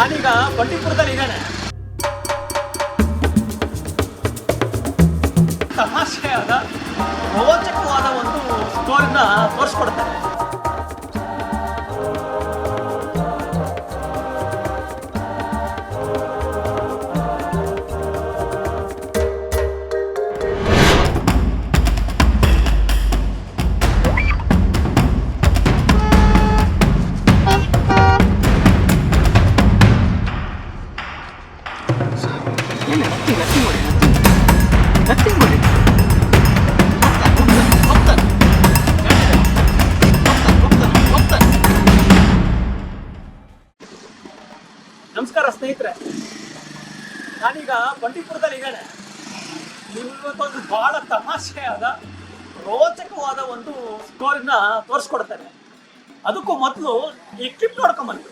ನಾನೀಗ ಬಂಡೀಪುರದಲ್ಲಿ ಇದ್ದೇನೆ. ತಮಾಷೆಯಾದ ರೋಚಕವಾದ ಒಂದು ಸ್ಟೋರಿನ ತೋರಿಸ್ಕೊಡ್ತಾರೆ. ನಮಸ್ಕಾರ ಸ್ನೇಹಿತರೆ, ನಾನೀಗ ಬಂಡೀಪುರದಲ್ಲಿ ಇದ್ದೇನೆ. ನೀವು ಇವತ್ತೊಂದು ಬಹಳ ತಮಾಷೆಯಾದ ರೋಚಕವಾದ ಒಂದು ಸ್ಟೋರಿನ ತೋರಿಸ್ಕೊಡ್ತೇನೆ. ಅದಕ್ಕೂ ಮೊದಲು ಈ ಕ್ಲಿಪ್ ನೋಡ್ಕೊಂಬಂದು.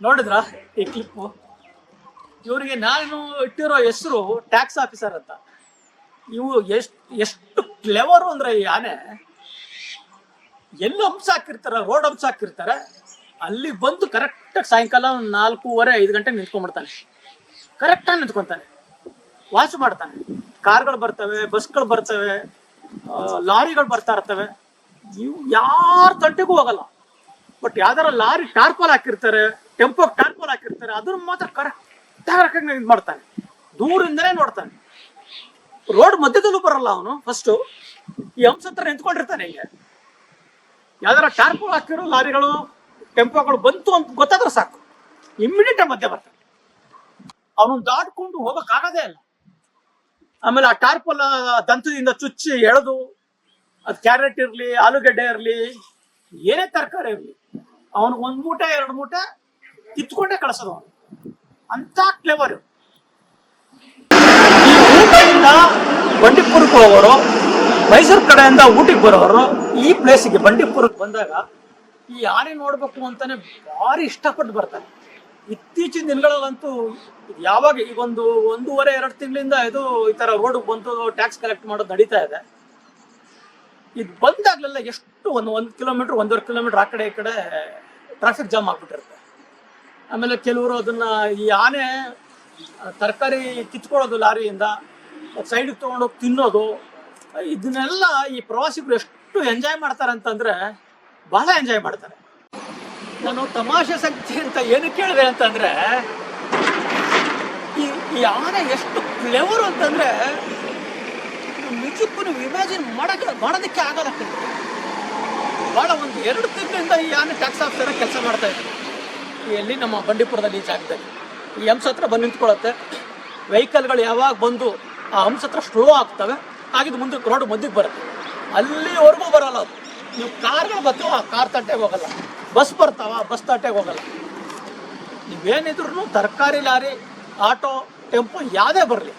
ನೋಡಿದ್ರ ಈ ಕ್ಲಿಪ್ಪು? ಇವರಿಗೆ ನಾನು ಇಟ್ಟಿರೋ ಹೆಸರು ಟ್ಯಾಕ್ಸ್ ಆಫೀಸರ್ ಅಂತ. ಇವು ಎಷ್ಟು ಕ್ಲೆವರು ಅಂದ್ರೆ, ಈ ಆನೆ ಎಲ್ಲಿ ಹಂಸ ಹಾಕಿರ್ತಾರೆ, ರೋಡ್ ಹಂಸ ಹಾಕಿರ್ತಾರೆ, ಅಲ್ಲಿ ಬಂದು ಕರೆಕ್ಟಾಗಿ ಸಾಯಂಕಾಲ 4:30-5 ಗಂಟೆಗೆ ನಿಂತ್ಕೊಂಡ್ಬಿಡ್ತಾನೆ. ಕರೆಕ್ಟಾಗಿ ನಿಂತ್ಕೊತಾನೆ, ವಾಚ್ ಮಾಡ್ತಾನೆ. ಕಾರ್ಗಳು ಬರ್ತವೆ, ಬಸ್ಗಳು ಬರ್ತವೆ, ಲಾರಿಗಳು ಬರ್ತಾ ಇರ್ತವೆ. ಇವು ಯಾರ ತಂಟೆಗೂ ಹೋಗಲ್ಲ. ಬಟ್ ಯಾವ್ದಾರ ಲಾರಿ ಟಾರ್ಪಲ್ ಹಾಕಿರ್ತಾರೆ, ಟೆಂಪೋ ಟಾರ್ಪಲ್ ಹಾಕಿರ್ತಾರೆ, ಅದನ್ನ ಮಾತ್ರ ಕರೆಕ್ಟಾಗಿ ಇದು ಮಾಡ್ತಾನೆ. ದೂರಿಂದನೇ ನೋಡ್ತಾನೆ. ರೋಡ್ ಮಧ್ಯದಲ್ಲೂ ಬರಲ್ಲ ಅವನು. ಫಸ್ಟು ಈ ಹಂಸ ಹತ್ರ ನಿಂತ್ಕೊಂಡಿರ್ತಾನೆ. ಹಿಂಗೆ ಯಾವ್ದಾರ ಟಾರ್ಪಲ್ ಹಾಕಿರೋ ಲಾರಿಗಳು, ಟೆಂಪೋಗಳು ಬಂತು ಅಂತ ಗೊತ್ತಾದ್ರೆ ಸಾಕು, ಇಮ್ಮಿಡಿಯೇಟ್ ಮಧ್ಯೆ ಬರ್ತಾನೆ. ಅವನು ದಾಟ್ಕೊಂಡು ಹೋಗಕ್ಕಾಗದೇ ಇಲ್ಲ. ಆಮೇಲೆ ಆ ಟಾರ್ಪಲ್ ದಂತದಿಂದ ಚುಚ್ಚಿ ಎಳೆದು, ಅದು ಕ್ಯಾರೆಟ್ ಇರ್ಲಿ, ಆಲೂಗಡ್ಡೆ ಇರ್ಲಿ, ಏನೇ ತರಕಾರಿ ಇರ್ಲಿ, ಅವನು 1 ಮೂಟೆ 2 ಮೂಟೆ ಕಿತ್ಕೊಂಡೇ ಕಳಿಸೋದು. ಅವನು ಅಂತ ಕ್ಲೆವರ್. ಈ ಊಟಿಯಿಂದ ಬಂಡೀಪುರಕ್ಕೆ ಹೋಗೋರು, ಮೈಸೂರು ಕಡೆಯಿಂದ ಊಟಿಗೆ ಬರೋರು ಈ ಪ್ಲೇಸಿಗೆ ಬಂಡೀಪುರಕ್ಕೆ ಬಂದಾಗ ಈ ಆನೆ ನೋಡ್ಬೇಕು ಅಂತಾನೆ ಭಾರಿ ಇಷ್ಟಪಟ್ಟು ಬರ್ತಾರೆ. ಇತ್ತೀಚಿನ ದಿನಗಳಲ್ಲಂತೂ ಯಾವಾಗ ಈಗ 1.5-2 ತಿಂಗಳಿಂದ ಇದು ಈ ತರ ರೋಡ್ ಬಂದು ಟ್ಯಾಕ್ಸ್ ಕಲೆಕ್ಟ್ ಮಾಡೋದು ನಡೀತಾ ಇದೆ. ಇದು ಬಂದಾಗ್ಲೆಲ್ಲ ಎಷ್ಟು 1 ಕಿಲೋಮೀಟರ್ 1.5 ಕಿಲೋಮೀಟರ್ ಆ ಕಡೆ ಈ ಕಡೆ ಟ್ರಾಫಿಕ್ ಜಾಮ್ ಆಗ್ಬಿಟ್ಟಿರುತ್ತೆ. ಆಮೇಲೆ ಕೆಲವರು ಅದನ್ನ, ಈ ಆನೆ ತರಕಾರಿ ಕಿತ್ಕೊಳ್ಳೋದು ಲಾರಿಯಿಂದ, ಸೈಡ್ಗೆ ತೊಗೊಂಡೋಗಿ ತಿನ್ನೋದು, ಇದನ್ನೆಲ್ಲ ಈ ಪ್ರವಾಸಿಗರು ಎಷ್ಟು ಎಂಜಾಯ್ ಮಾಡ್ತಾರೆ ಅಂತಂದ್ರೆ ಬಹಳ ಎಂಜಾಯ್ ಮಾಡ್ತಾರೆ. ನಾನು ತಮಾಷೆ ಸಂಖ್ಯೆ ಅಂತ ಏನಕ್ಕೆ ಹೇಳಿದೆ ಅಂತಂದ್ರೆ, ಈ ಆನೆ ಎಷ್ಟು ಕ್ಲೆವರು ಅಂತಂದ್ರೆ ನಿಜಕ್ಕೂ ನೀವು ಇಮ್ಯಾಜಿನ್ ಮಾಡೋದಕ್ಕೆ ಆಗಲ್ಲ. ಭಾಳ 1-2 ತಿಂಗಳಿಂದ ಈ ಆನೆ ಟ್ಯಾಕ್ಸ್ ಆಫೀಸರ್ ಕೆಲಸ ಮಾಡ್ತಾ ಇದ್ದಾರೆ ಎಲ್ಲಿ ನಮ್ಮ ಬಂಡೀಪುರದಲ್ಲಿ. ಈ ಜಾಗದಲ್ಲಿ ಈ ಹಂಸ ಹತ್ರ ಬಂದು ನಿಂತ್ಕೊಳ್ಳುತ್ತೆ. ವೆಹಿಕಲ್ಗಳು ಯಾವಾಗ ಬಂದು ಆ ಹಂಸ ಹತ್ರ ಸ್ಲೋ ಆಗ್ತವೆ, ಹಾಗಿದ್ದು ಮುಂದಕ್ಕೆ ರೋಡ್ ಮಧ್ಯಕ್ಕೆ ಬರುತ್ತೆ. ಅಲ್ಲಿವರೆಗೂ ಬರಲ್ಲ ಅದು. ನೀವು ಕಾರ್ಗಳು ಬರ್ತಾವ, ಆ ಕಾರ್ ತಟ್ಟೆಗೆ ಹೋಗಲ್ಲ. ಬಸ್ ಬರ್ತಾವ, ಬಸ್ ತಟ್ಟೆಗೆ ಹೋಗಲ್ಲ. ನೀವೇನಿದ್ರು ತರಕಾರಿ ಲಾರಿ, ಆಟೋ, ಟೆಂಪೋ ಯಾವುದೇ ಬರಲಿ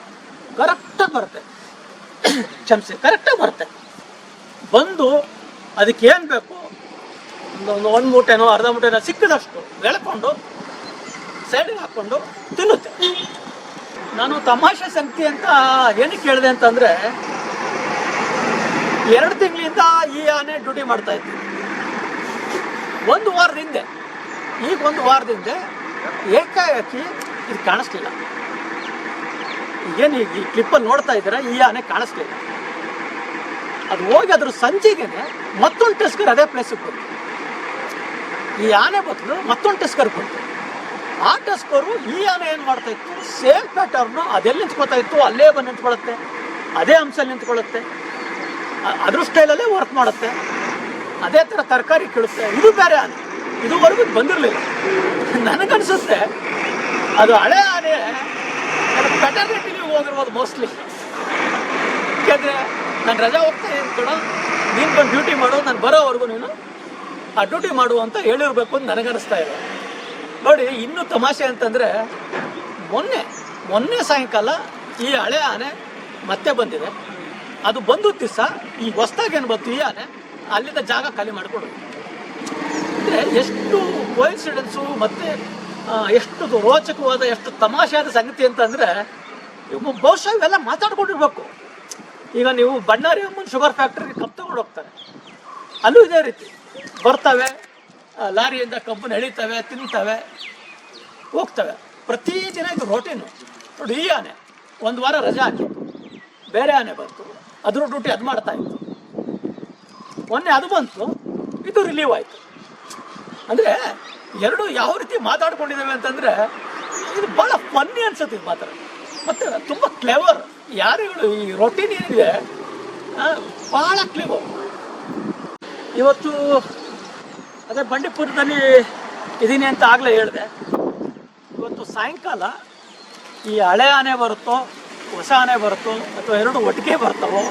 ಕರೆಕ್ಟಾಗಿ ಬರುತ್ತೆ. ಕ್ಷಮಿಸಿ, ಕರೆಕ್ಟಾಗಿ ಬರುತ್ತೆ. ಬಂದು ಅದಕ್ಕೆ ಏನು ಬೇಕು, ಒಂದು ಮೂಟೆನೋ ಅರ್ಧ ಮೂಟೆನೋ ಸಿಕ್ಕಿದಷ್ಟು ಎಳ್ಕೊಂಡು ಸೈಡಿಗೆ ಹಾಕ್ಕೊಂಡು ತಿನ್ನುತ್ತೆ. ನಾನು ತಮಾಷೆ ಸಂಖ್ಯೆ ಅಂತ ಏನಕ್ಕೆ ಹೇಳಿದೆ ಅಂತಂದರೆ, 2 ತಿಂಗಳಿಂದ ಈ ಆನೆ ಡ್ಯೂಟಿ ಮಾಡ್ತಾ ಇತ್ತು. 1 ವಾರದ ಹಿಂದೆ, ಈಗ 1 ವಾರದ ಹಿಂದೆ ಏಕಾಏಕಿ ಇದು ಕಾಣಿಸ್ಲಿಲ್ಲ. ಏನು ಈ ಕ್ಲಿಪ್ಪಲ್ಲಿ ನೋಡ್ತಾ ಇದ್ದೀರಾ, ಈ ಆನೆ ಕಾಣಿಸ್ಲಿಲ್ಲ. ಅದು ಹೋಗಿ ಅದ್ರ ಸಂಜೆಗೇನೆ ಮತ್ತೊಂದು ಟೆಸ್ಕರ್ ಅದೇ ಪ್ಲೇಸಿಗೆ ಬಂತು. ಈ ಆನೆ ಬದಲು ಮತ್ತೊಂದು ಟೆಸ್ಕರ್ ಬಂತು. ಆ ಟಸ್ಕರು ಈ ಆನೆ ಏನು ಮಾಡ್ತಾ ಇತ್ತು, ಸೇಮ್ ಪ್ಯಾಟರ್ನು ಅದೆಲ್ಲಿ ನಿಂತ್ಕೋತಾ ಇತ್ತು ಅಲ್ಲೇ ಬಂದು ನಿಂತ್ಕೊಳ್ಳುತ್ತೆ, ಅದೇ ಅಂಶಲ್ಲಿ ನಿಂತ್ಕೊಳ್ಳುತ್ತೆ, ಅದ್ರ ಸ್ಟೈಲಲ್ಲೇ ವರ್ಕ್ ಮಾಡುತ್ತೆ, ಅದೇ ಥರ ತರಕಾರಿ ಕೀಳುತ್ತೆ. ಇದು ಬೇರೆ ಆನೆ, ಇದುವರೆಗೂ ಬಂದಿರಲಿಲ್ಲ. ನನಗನ್ಸುತ್ತೆ ಅದು ಹಳೆ ಆನೆ ಪೆಟರ್ನಿಟಿಲಿ ಹೋಗಿರ್ಬೋದು ಮೋಸ್ಟ್ಲಿ. ಯಾಕೆಂದರೆ ನಾನು ರಜಾ ಹೋಗ್ತಾ ಇದ್ದೀನಿ ಕೂಡ, ನೀನು ಬಂದು ಡ್ಯೂಟಿ ಮಾಡು, ನಾನು ಬರೋವರೆಗೂ ನೀನು ಆ ಡ್ಯೂಟಿ ಮಾಡು ಅಂತ ಹೇಳಿರ್ಬೇಕು ಅಂತ ನನಗನ್ನಿಸ್ತಾ ಇದೆ. ನೋಡಿ, ಇನ್ನೂ ತಮಾಷೆ ಅಂತಂದರೆ ಮೊನ್ನೆ ಸಾಯಂಕಾಲ ಈ ಹಳೆ ಆನೆ ಮತ್ತೆ ಬಂದಿದೆ. ಅದು ಬಂದು ದಿವಸ ಈ ಹೊಸ್ದಾಗಿ ಏನು ಬಂತು ಈ ಆನೆ ಅಲ್ಲಿಂದ ಜಾಗ ಖಾಲಿ ಮಾಡಿಕೊಡು. ಅಂದರೆ ಎಷ್ಟು ಕೋಇನ್ಸಿಡೆನ್ಸು ಮತ್ತು ಎಷ್ಟು ರೋಚಕವಾದ, ಎಷ್ಟು ತಮಾಷೆಯಾದ ಸಂಗತಿ ಅಂತಂದರೆ, ಬಹುಶಃ ಇವೆಲ್ಲ ಮಾತಾಡ್ಕೊಂಡಿರ್ಬೇಕು. ಈಗ ನೀವು ಬಣ್ಣಾರಿ ಅಮ್ಮನ ಶುಗರ್ ಫ್ಯಾಕ್ಟ್ರಿಗೆ ಕಬ್ಬು ತಗೊಂಡು ಹೋಗ್ತಾರೆ, ಅಲ್ಲೂ ಇದೇ ರೀತಿ ಬರ್ತವೆ, ಲಾರಿಯಿಂದ ಕಬ್ಬನ್ನು ಎಳಿತವೆ, ತಿಂತವೆ, ಹೋಗ್ತವೆ. ಪ್ರತಿದಿನ ಇದು ರೋಟೀನು. ನೋಡಿ, ಈ ಆನೆ ಒಂದು ವಾರ ರಜೆ ಹಾಕಿತ್ತು, ಬೇರೆ ಆನೆ ಬಂತು, ಅದ್ರ ಡ್ಯೂಟಿ ಅದು ಮಾಡ್ತಾ ಇತ್ತು. ಮೊನ್ನೆ ಅದು ಬಂತು, ಇದು ರಿಲೀವ್ ಆಯಿತು. ಅಂದರೆ ಎರಡು ಯಾವ ರೀತಿ ಮಾತಾಡ್ಕೊಂಡಿದ್ದಾವೆ ಅಂತಂದರೆ, ಇದು ಭಾಳ ಫನ್ನಿ ಅನ್ಸುತ್ತೆ ಇದು ಮಾತ್ರ. ಮತ್ತು ತುಂಬ ಕ್ಲೆವರ್. ಯಾರುಗಳು ಈ ರೊಟೀನ್ ಏನಿದೆ ಭಾಳ ಕ್ಲೆವರ್. ಇವತ್ತು ಅದೇ ಬಂಡೀಪುರದಲ್ಲಿ ಇದ್ದೀನಿ ಅಂತ ಆಗಲೇ ಹೇಳಿದೆ. ಇವತ್ತು ಸಾಯಂಕಾಲ ಈ ಹಳೆ ಆನೆ ಬರುತ್ತೋ, ಹೊಸ ಆನೆ ಬರುತ್ತೋ, ಅಥವಾ ಎರಡು ಒಟ್ಟಿಗೆ ಬರ್ತಾವೋ,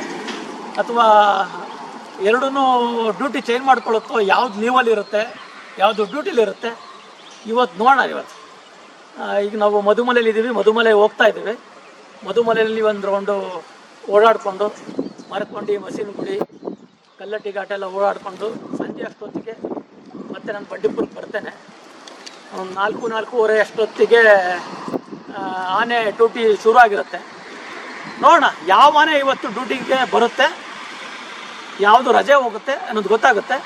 ಅಥವಾ ಎರಡೂ ಡ್ಯೂಟಿ ಚೇಂಜ್ ಮಾಡ್ಕೊಳ್ಳುತ್ತೋ, ಯಾವ್ದು ಲೀವಲ್ಲಿರುತ್ತೆ, ಯಾವುದು ಡ್ಯೂಟಿಲಿರುತ್ತೆ, ಇವತ್ತು ನೋಡೋಣ. ಇವತ್ತು ಈಗ ನಾವು ಮಧುಮಲೆಯಲ್ಲಿ ಇದ್ದೀವಿ, ಮಧುಮಲೆ ಹೋಗ್ತಾ ಇದ್ದೀವಿ. ಮಧುಮಲೆಯಲ್ಲಿ ಒಂದು ರೌಂಡು ಓಡಾಡಿಕೊಂಡು ಮರಕೊಂಡಿ, ಮಸೀನಗುಡಿ, ಕಲ್ಲಟ್ಟಿ ಘಾಟ ಎಲ್ಲ ಓಡಾಡಿಕೊಂಡು ಸಂಜೆ ಅಷ್ಟೊತ್ತಿಗೆ ಮತ್ತೆ ನಾನು ಬಂಡೀಪುರಕ್ಕೆ ಬರ್ತೇನೆ. ಒಂದು 4-4:30 ಅಷ್ಟೊತ್ತಿಗೆ ಆನೆ ಡ್ಯೂಟಿ ಶುರು ಆಗಿರುತ್ತೆ. ನೋಡೋಣ ಯಾವ ಆನೆ ಇವತ್ತು ಡ್ಯೂಟಿಗೆ ಬರುತ್ತೆ, ಯಾವುದು ರಜೆ ಹೋಗುತ್ತೆ ಅನ್ನೋದು ಗೊತ್ತಾಗುತ್ತೆ.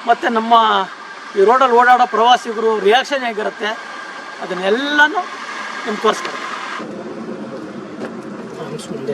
ಮತ್ತು ನಮ್ಮ ಈ ರೋಡಲ್ಲಿ ಓಡಾಡೋ ಪ್ರವಾಸಿಗರು ರಿಯಾಕ್ಷನ್ ಹೇಗಿರುತ್ತೆ ಅದನ್ನೆಲ್ಲನೂ ನಿಮ್ಗೆ ತೋರಿಸ್ತಾರೆ. ಮುಂದೆ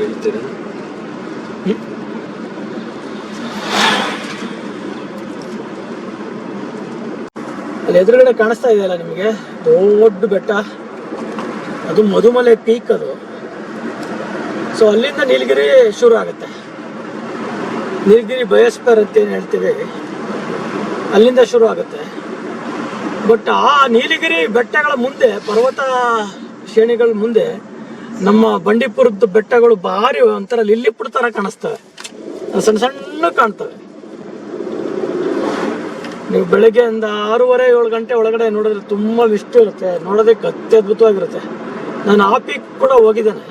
ಹೇಳ್ತೀರಾ? ಅಲ್ಲಿ ಎದುರುಗಡೆ ಕಾಣಿಸ್ತಾ ಇದೆಯಲ್ಲ ನಿಮಗೆ, ದೊಡ್ಡ ಬೆಟ್ಟ, ಅದು ಮಧುಮಲೆ ಪೀಕ್ ಅದು. ಸೊ ಅಲ್ಲಿಂದ ನೀಲಗಿರಿ ಶುರು ಆಗುತ್ತೆ. ನೀಲಗಿರಿ ಬಯೋಸ್ಫಿಯರ್ ಅಂತ ಏನು ಹೇಳ್ತೀವಿ, ಅಲ್ಲಿಂದ ಶುರು ಆಗುತ್ತೆ. ಬಟ್ ಆ ನೀಲಗಿರಿ ಬೆಟ್ಟಗಳ ಮುಂದೆ, ಪರ್ವತ ಶ್ರೇಣಿಗಳ ಮುಂದೆ ನಮ್ಮ ಬಂಡೀಪುರದ ಬೆಟ್ಟಗಳು ಭಾರಿ ಒಂಥರ ಲಿಲ್ಲಿಪುರ ಥರ ಕಾಣಿಸ್ತವೆ, ಸಣ್ಣ ಸಣ್ಣ ಕಾಣ್ತವೆ. ನೀವು ಬೆಳಗ್ಗೆಯಿಂದ 6:30-7 ಗಂಟೆ ಒಳಗಡೆ ನೋಡಿದ್ರೆ ತುಂಬ ವಿಷ್ಟು ಇರುತ್ತೆ, ನೋಡೋದಕ್ಕೆ ಅತ್ಯದ್ಭುತವಾಗಿರುತ್ತೆ. ನಾನು ಆ ಪೀಕ್ ಕೂಡ ಹೋಗಿದ್ದೇನೆ.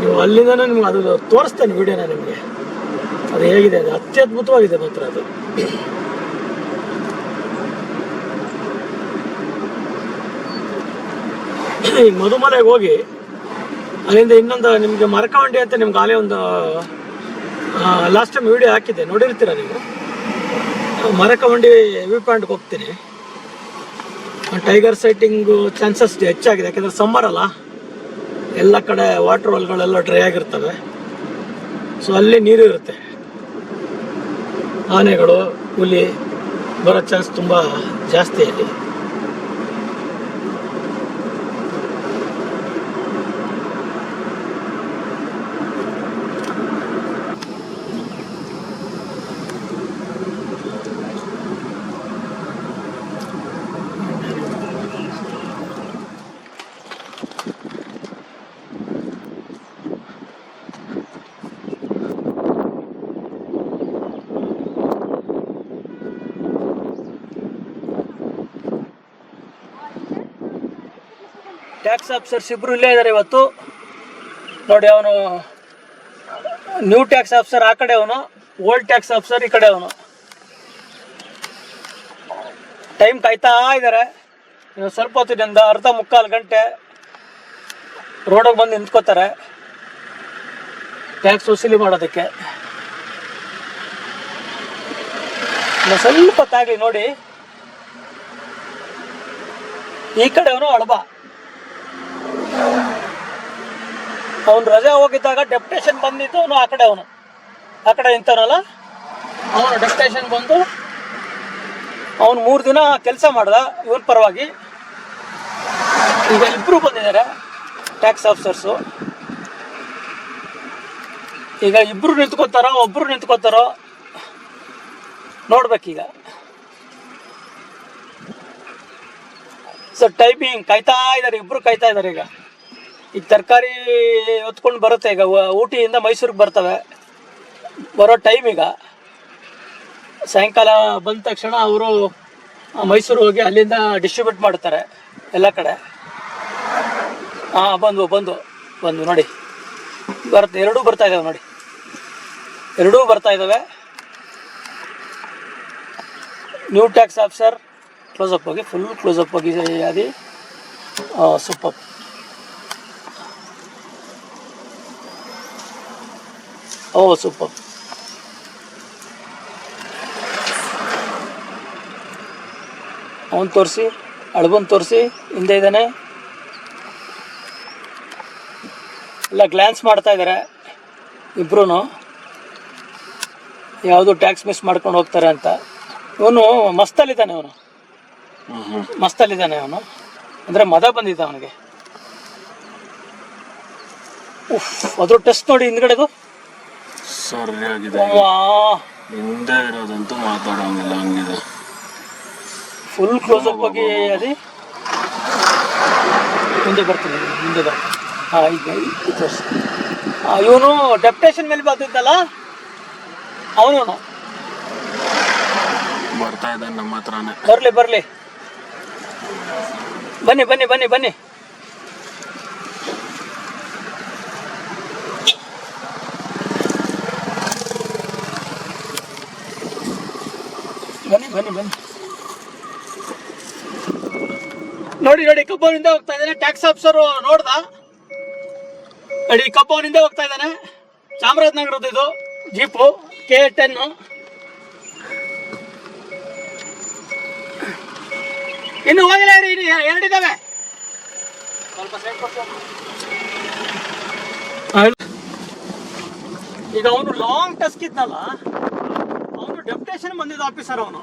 ನೀವು ಅಲ್ಲಿಂದನೇ ನಿಮ್ಗೆ ಅದು ತೋರಿಸ್ತೇನೆ ವಿಡಿಯೋನ ನಿಮಗೆ, ಅದು ಹೇಗಿದೆ, ಅದು ಅತ್ಯದ್ಭುತವಾಗಿದೆ ಮಾತ್ರ ಅದು. ಈಗ ಮಧುಮಲೆಗೆ ಹೋಗಿ ಅಲ್ಲಿಂದ ಇನ್ನೊಂದು ನಿಮಗೆ ಮರಕವಂಡಿ ಅಂತ ನಿಮ್ಗೆ ಆಲೇ ಒಂದು ಲಾಸ್ಟ್ ಟೈಮ್ ವಿಡಿಯೋ ಹಾಕಿದ್ದೆ, ನೋಡಿರ್ತೀರ ನೀವು. ಮರಕವಂಡಿ ವ್ಯೂ ಪಾಯಿಂಟ್ಗೆ ಹೋಗ್ತೀನಿ. ಟೈಗರ್ ಸೈಟಿಂಗು ಚಾನ್ಸಸ್ ಹೆಚ್ಚಾಗಿದೆ, ಯಾಕೆಂದರೆ ಸಮ್ಮರ್ ಅಲ್ಲ, ಎಲ್ಲ ಕಡೆ ವಾಟರ್ ಹೋಲ್ಗಳೆಲ್ಲ ಡ್ರೈ ಆಗಿರ್ತವೆ. ಸೊ ಅಲ್ಲಿ ನೀರು ಇರುತ್ತೆ, ಆನೆಗಳು, ಹುಲಿ ಬರೋ ಚಾನ್ಸ್ ತುಂಬ ಜಾಸ್ತಿ ಅಲ್ಲಿ. ಟ್ಯಾಕ್ಸ್ ಆಫೀಸರ್ಸ್ ಇಬ್ಬರು ಇಲ್ಲೇ ಇದ್ದಾರೆ ಇವತ್ತು. ನೋಡಿ, ಅವನು ನ್ಯೂ ಟ್ಯಾಕ್ಸ್ ಆಫೀಸರ್ ಆ ಕಡೆ ಅವನು, ಓಲ್ಡ್ ಟ್ಯಾಕ್ಸ್ ಆಫೀಸರ್ ಈ ಕಡೆ ಅವನು. ಟೈಮ್ ಕಾಯ್ತಾ ಇದ್ದಾರೆ. ಇನ್ನು ಸ್ವಲ್ಪ ಹೊತ್ತಿನಿಂದ ಅರ್ಧ ಮುಕ್ಕಾಲು ಗಂಟೆ ರೋಡಿಗೆ ಬಂದು ನಿಂತ್ಕೋತಾರೆ ಟ್ಯಾಕ್ಸ್ ವಸೂಲಿ ಮಾಡೋದಕ್ಕೆ. ಇನ್ನು ಸ್ವಲ್ಪ ಹೊತ್ತಾಗಲಿ ನೋಡಿ. ಈ ಕಡೆ ಅವನು ಅಳಬ, ಅವನು ರಜೆ ಹೋಗಿದ್ದಾಗ ಡೆಪ್ಯುಟೇಷನ್ ಬಂದಿದ್ದು ಅವನು ಆ ಕಡೆ ನಿಂತವನಲ್ಲ, ಅವನು ಡೆಪ್ಯುಟೇಷನ್ ಬಂದು ಅವನು 3 ದಿನ ಕೆಲಸ ಮಾಡ್ದ ಇವನ ಪರವಾಗಿ. ಈಗ ಇಬ್ಬರು ಬಂದಿದ್ದಾರೆ ಟ್ಯಾಕ್ಸ್ ಆಫೀಸರ್ಸು. ಈಗ ಇಬ್ಬರು ನಿಂತ್ಕೋತಾರೋ ಒಬ್ಬರು ನಿಂತ್ಕೋತಾರೋ ನೋಡ್ಬೇಕೀಗ. ಸೊ ಟೈಮಿಂಗ್ ಕಾಯ್ತಾ ಇದ್ದಾರೆ, ಇಬ್ಬರು ಕಾಯ್ತಾ ಇದ್ದಾರೆ. ಈಗ ತರಕಾರಿ ಹೊತ್ಕೊಂಡು ಬರುತ್ತೆ. ಈಗ ಊಟಿಯಿಂದ ಮೈಸೂರಿಗೆ ಬರ್ತವೆ, ಬರೋ ಟೈಮ್. ಈಗ ಸಾಯಂಕಾಲ ಬಂದ ತಕ್ಷಣ ಅವರು ಮೈಸೂರು ಹೋಗಿ ಅಲ್ಲಿಂದ ಡಿಸ್ಟ್ರಿಬ್ಯೂಟ್ ಮಾಡ್ತಾರೆ ಎಲ್ಲ ಕಡೆ. ಬಂದು ನೋಡಿ ಬರುತ್ತೆ. ಎರಡೂ ಬರ್ತಾ ಇದ್ದಾವೆ ನೋಡಿ, ಎರಡೂ ಬರ್ತಾ ಇದ್ದಾವೆ. ನ್ಯೂ ಟ್ಯಾಕ್ಸ್ ಆಫೀಸರ್ ಕ್ಲೋಸಪ್ ಹೋಗಿ, ಫುಲ್ ಕ್ಲೋಸಪ್ ಹೋಗಿ ಅದು ಸೂಪರ್. ಸೂಪರ್. ಅವನು ತೋರಿಸಿ, ಅಳಬನ್ ತೋರಿಸಿ, ಹಿಂದೆ ಇದ್ದಾನೆ. ಎಲ್ಲ ಗ್ಲ್ಯಾನ್ಸ್ ಮಾಡ್ತಾ ಇದ್ದಾರೆ ಇಬ್ರು, ಯಾವುದು ಟ್ಯಾಕ್ಸ್ ಮಿಸ್ ಮಾಡ್ಕೊಂಡು ಹೋಗ್ತಾರೆ ಅಂತ. ಇವನು ಮಸ್ತಲ್ಲಿದ್ದಾನೆ, ಅವನು ಅಂದರೆ ಮದ ಬಂದಿದ್ದ ಅವನಿಗೆ. ಅದ್ರ ಟೆಸ್ಟ್ ನೋಡಿ ಹಿಂದ್ಗಡೆದು ಸರಿಯಾಗಿದೆ. ಹಿಂದೆ ಇರೋದಂತೂ ಮಾತಾಡೋಂಗಿಲ್ಲ, ಹಂಗಿದೆ. ಫುಲ್ ಕ್ಲೋಸಪ್ ಆಗಿ ಅದು ಮುಂದೆ ಬರ್ತೀನಿ. ಇವನು ಡೆಪ್ಯುಟೇಷನ್ ಮೇಲೆ ಬರ್ತಿದ್ದಲ್ಲ, ಅವನು ಬರ್ತಾ ಇದ್ದಾನೆ ನಮ್ಮ ಹತ್ರನೇ. ಬರ್ಲಿ ಬನ್ನಿ. ನೋಡಿ ಕಬ್ಬವನಿಂದ ಹೋಗ್ತಾ ಇದ್ದಾನೆ. ಟ್ಯಾಕ್ಸ್ ಆಫೀಸರ್ ನೋಡ್ದ, ನೋಡಿ ಕಬ್ಬವನಿಂದ ಹೋಗ್ತಾ ಇದ್ದಾನೆ. ಚಾಮರಾಜನಗರದ ಇದು ಜೀಪು K10. ಇನ್ನು ಹೋಗಿಲ್ಲ, ಎರಡಿದ್ದಾವೆ. ಈಗ ಅವನು ಲಾಂಗ್ ಟಸ್ಕ್ ಇದ್ನಲ್ಲ, ಅವನು ಡೆಪ್ಯುಟೇಷನ್ ಬಂದಿದ್ದ ಆಫೀಸರ್. ಅವನು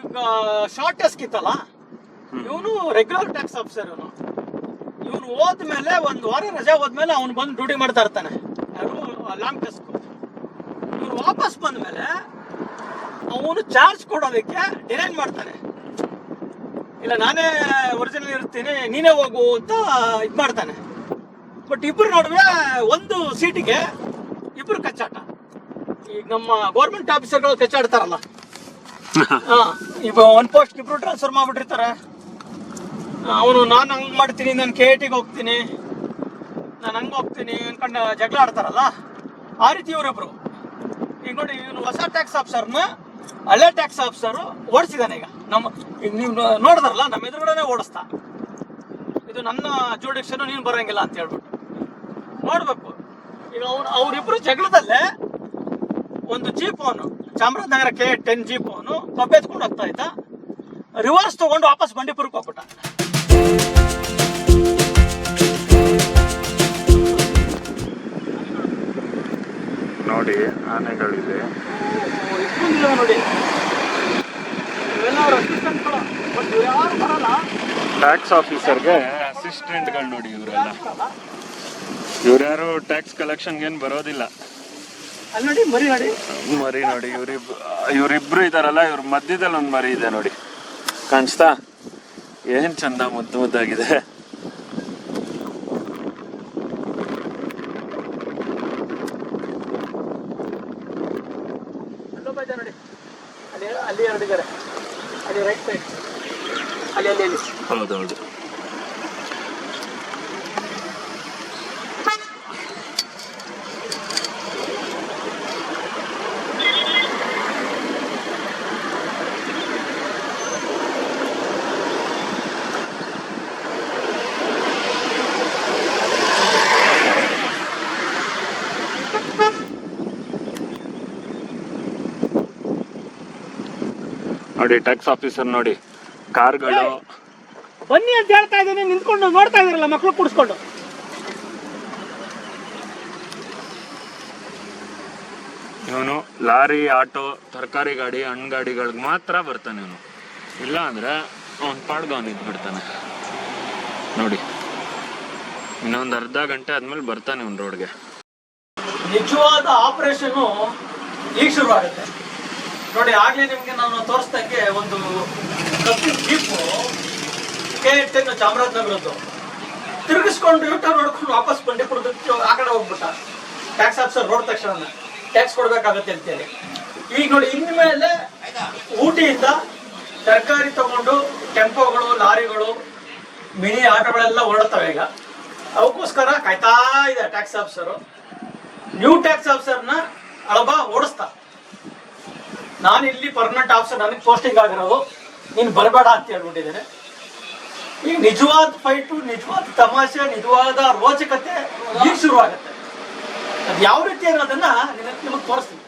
ಈಗ ಶಾರ್ಟ್ ಟಸ್ಕ್ ಇತ್ತಲ್ಲ, ಇವನು ರೆಗ್ಯುಲರ್ ಟ್ಯಾಕ್ಸ್ ಆಫೀಸರ್. ಇವನು ಹೋದ್ಮೇಲೆ 1 ವಾರ ರಜೆ ಹೋದ್ಮೇಲೆ ಅವನು ಬಂದು ಡ್ಯೂಟಿ ಮಾಡ್ತಾ ಇರ್ತಾನೆ, ಲಾಂಗ್ ಟಸ್ಕ್. ಇವನು ವಾಪಸ್ ಬಂದ್ಮೇಲೆ ಅವನು ಚಾರ್ಜ್ ಕೊಡೋದಕ್ಕೆ ಡಿನೈನ್ ಮಾಡ್ತಾನೆ. ಇಲ್ಲ, ನಾನೇ ಒರಿಜಿನಲ್ ಇರ್ತೀನಿ, ನೀನೇ ಹೋಗು ಅಂತ ಇದು ಮಾಡ್ತಾನೆ. ಬಟ್ ಇಬ್ರು ನಡುವೆ ಒಂದು ಸೀಟಿಗೆ ಇಬ್ರು ಕಚ್ಚಾಟ. ಈಗ ನಮ್ಮ ಗೌರ್ಮೆಂಟ್ ಆಫೀಸರ್ಗಳು ಕಚ್ಚಾಡ್ತಾರಲ್ಲ, ಈಗ ಒಂದು ಪೋಸ್ಟ್ ಇಬ್ರು ಟ್ರಾನ್ಸ್ಫರ್ ಮಾಡ್ಬಿಟ್ಟಿರ್ತಾರೆ. ಅವನು ನಾನು ಹಂಗೆ ಮಾಡ್ತೀನಿ, ನಾನು KITಗೆ ಹೋಗ್ತೀನಿ, ನಾನು ಹಂಗೆ ಹೋಗ್ತೀನಿ ಅನ್ಕೊಂಡು ಜಗಳ ಆಡ್ತಾರಲ್ಲ, ಆ ರೀತಿ ಇವರಿಬ್ರು. ಈಗ ನೋಡಿ, ಇವನು ಹೊಸ ಟ್ಯಾಕ್ಸ್ ಆಫೀಸರ್ನ ಹಳೆ ಟ್ಯಾಕ್ಸ್ ಆಫೀಸರು ಓಡಿಸಿದಾನೆ. ಈಗ ನೀವು ನೋಡಿದ್ರಲ್ಲ, ನಮ್ಮ ಎದುರುಗಡೆನೆ ಓಡಿಸ್ತಾ, ಇದು ನನ್ನ ಜೂಡಿಕ್ಷನ್, ನೀನು ಬರೋಂಗಿಲ್ಲ ಅಂತ ಹೇಳ್ಬಿಟ್ಟು ನೋಡ್ಬೇಕು. ಈಗ ಅವರಿಬ್ರು ಜಗಳದಲ್ಲೇ ಒಂದು ಜೀಪ್, ಅವನು ಚಾಮರಾಜನಗರ K10 ಜೀಪ್, ಅವನು ಕಬ್ಬೆತ್ಕೊಂಡು ಹೋಗ್ತಾ ಇದ್ದ. ರಿವರ್ಸ್ ತಗೊಂಡು ವಾಪಸ್ ಬಂಡೀಪುರಕ್ಕೆ ಹೋಗ್ಬಿಟ್ಟ. ನೋಡಿ, ಆನೆಗಳಿದೆ ನೋಡಿ. ಯಾರು ಬರಲ್ಲ. ಟ್ಯಾಕ್ಸ್ ಆಫೀಸರ್ಗೆ ಅಸಿಸ್ಟೆಂಟ್ಗಳು ನೋಡಿ ಇವರೆಲ್ಲ. ಇವ್ರ್ಯಾರು ಟ್ಯಾಕ್ಸ್ ಕಲೆಕ್ಷನ್ಗೆ ಏನು ಬರೋದಿಲ್ಲ. ಮರಿ ನೋಡಿ, ಇವರಿಬ್ರು ಇದಾರಲ್ಲ, ಇವ್ರ ಮಧ್ಯದಲ್ಲಿ ಒಂದು ಮರಿ ಇದೆ ನೋಡಿ, ಕಾಣಿಸ್ತಾ? ಏನ್ ಚಂದ ಮುದ್ದಾಗಿದೆ. ನೋಡಿ, ಅಲ್ಲಿ ಎರಡಿದ್ದಾರೆ, ಅಲ್ಲಿ ರೈಟ್ ಸೈಡ್, ಅಲ್ಲಿ. ಹೌದೌದು. ನೋಡಿ ಟ್ಯಾಕ್ಸ್ ಆಫೀಸರ್ ನೋಡಿ, ಕಾರ್ಗಳು. ಬನ್ನಿ ಅಂತ ಹೇಳ್ತಾ ಇದ್ದೀನಿ, ನಿಂತ್ಕೊಂಡು ನೋಡ್ತಾ ಇದ್ದೀರಲ್ಲ ಮಕ್ಳು ಕುಡಿಸ್ಕೊಂಡು. ಇವನು ಲಾರಿ, ಆಟೋ, ತರಕಾರಿ ಗಾಡಿ, ಹಣ್ಣು ಗಾಡಿಗಳಿಗೆ ಮಾತ್ರ ಬರ್ತಾನೆ ಇವನು. ಇಲ್ಲ ಅಂದ್ರೆ ಅವ್ನು ಪಾಡ್ದು ಅವ್ನು ಇದ್ಬಿಡ್ತಾನೆ ನೋಡಿ. ಇನ್ನೊಂದು ಅರ್ಧ ಗಂಟೆ ಆದ್ಮೇಲೆ ಬರ್ತಾನೆ ಅವ್ನು ರೋಡ್ಗೆ. ನಿಜವಾದ ಆಪರೇಷನ್ ಈಗ ಶುರು ಆಗುತ್ತೆ ನೋಡಿ. ಆಗ್ಲೇ ನಿಮ್ಗೆ ನಾನು ತೋರಿಸ್ದಂಗೆ ಒಂದು ಕಬ್ಬಿನ ಜೀಪು K10 ಚಾಮರಾಜನಗರದ್ದು ತಿರುಗಿಸ್ಕೊಂಡು ಯೂಟರ್ನ್ ನೋಡ್ಕೊಂಡು ವಾಪಸ್ ಬಂಡಿಪುರದಕ್ಕೆ ಆ ಕಡೆ ಹೋಗ್ಬಿಟ್ಟ. ಟ್ಯಾಕ್ಸ್ ಆಫೀಸರ್ ನೋಡಿದ ತಕ್ಷಣ ಟ್ಯಾಕ್ಸ್ ಕೊಡ್ಬೇಕಾಗತ್ತೆ ಅಂತೇಳಿ. ಈಗ ನೋಡಿ, ಇನ್ಮೇಲೆ ಊಟಿಯಿಂದ ತರಕಾರಿ ತಗೊಂಡು ಟೆಂಪೋಗಳು, ಲಾರಿಗಳು, ಮಿನಿ ಆಟೋಗಳೆಲ್ಲ ಹೊರಡ್ತವೆ ಈಗ. ಅವಕ್ಕೋಸ್ಕರ ಕಾಯ್ತಾ ಇದೆ ಟ್ಯಾಕ್ಸ್ ಆಫೀಸರು. ನ್ಯೂ ಟ್ಯಾಕ್ಸ್ ಆಫೀಸರ್ನ ಅಳಬ ಓಡಿಸ್ತಾ. ನಾನು ಇಲ್ಲಿ ಪರ್ಮನೆಂಟ್ ಆಫೀಸರ್, ನನಗೆ ಪೋಸ್ಟಿಂಗ್ ಆಗಿರೋದು, ನೀನು ಬರಬೇಡ ಅಂತ ಹೇಳ್ಬಿಟ್ಟಿದ್ದೇನೆ. ಈಗ ನಿಜವಾದ ಫೈಟು, ನಿಜವಾದ ತಮಾಷೆ, ನಿಜವಾದ ರೋಚಕತೆ ಈಗ ಶುರು ಆಗುತ್ತೆ. ಅದು ಯಾವ ರೀತಿ ಅನ್ನೋದನ್ನ ನಿಮಗೆ ತೋರಿಸ್ತೀನಿ.